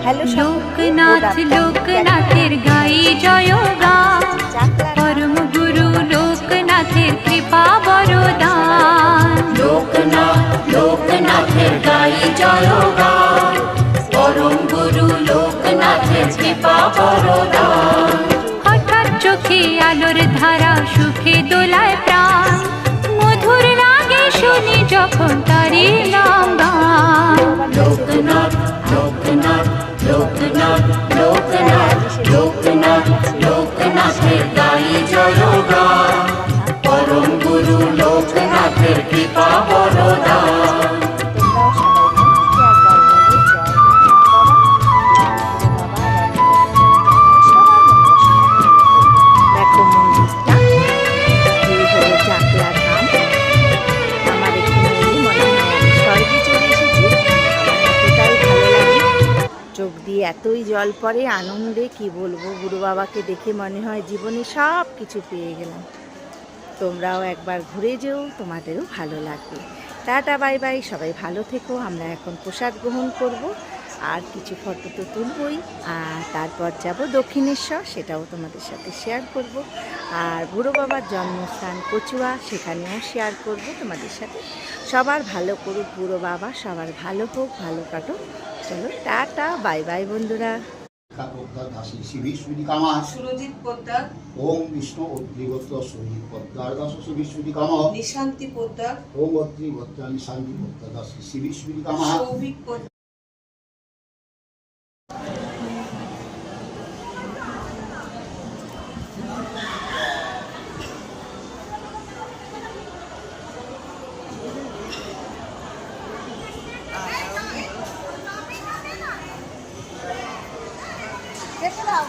Hello Loknath লোকনাথের গাই জয়গান, পরম গুরু লোকনাথের কৃপা বরদান। লোকনাথ লোকনাথের গাই জয়গান, পরম গুরু লোকনাথের কৃপা বরদান। হঠাৎ চোখে আলোর ধারা, সুখে দোলায় প্রাণ, মধুর লাগে শুনি যখন তারি নাম গান। লোকনাথ লোকনাথ লোকনাথ লোকনাথ লোকনাথ লোকনাথের গাই জয়গান, পরম গুরু লোকনাথের কৃপা বরদান। দেখো মন্দিরটা, এই হলো চাকলা ধাম। আমার এখানে এলে মনে হয় আমি স্বর্গে চলে এসেছি। আমার এতটাই ভালো লাগে, চোখ দিয়ে এতই জল পড়ে আনন্দে, কি বলবো। গুরু বাবাকে দেখে মনে হয় জীবনে সব কিছু পেয়ে গেলাম। তোমরাও একবার ঘুরে যেও, তোমাদেরও ভালো লাগবে। টাটা বাই বাই, সবাই ভালো থেকো। আমরা এখন প্রসাদ গ্রহণ করব, আর কিছু ফটো তো তুলবই, আর তারপর যাব দক্ষিণেশ্বর, সেটাও তোমাদের সাথে শেয়ার করব। আর বুড়ো বাবার জন্মস্থান কচুয়া, সেখানেও শেয়ার করব তোমাদের সাথে। সবার ভালো করুক বুড়ো বাবা, সবার ভালো হোক, ভালো কাটুক। চলো টাটা বাই বাই বন্ধুরা। সুরজিৎ পোদ্দার, ওম বিষ্ণু অদ্রিগত সহিত পদ্মার দাস বিশ্বদি কাম নিশান্তি পোদ্দার, ওম অদ্রিগতানি শান্তি পদ্মা দাস বিশ্বদি কাম সৌভিক পোদ্দার। দেখে দাও।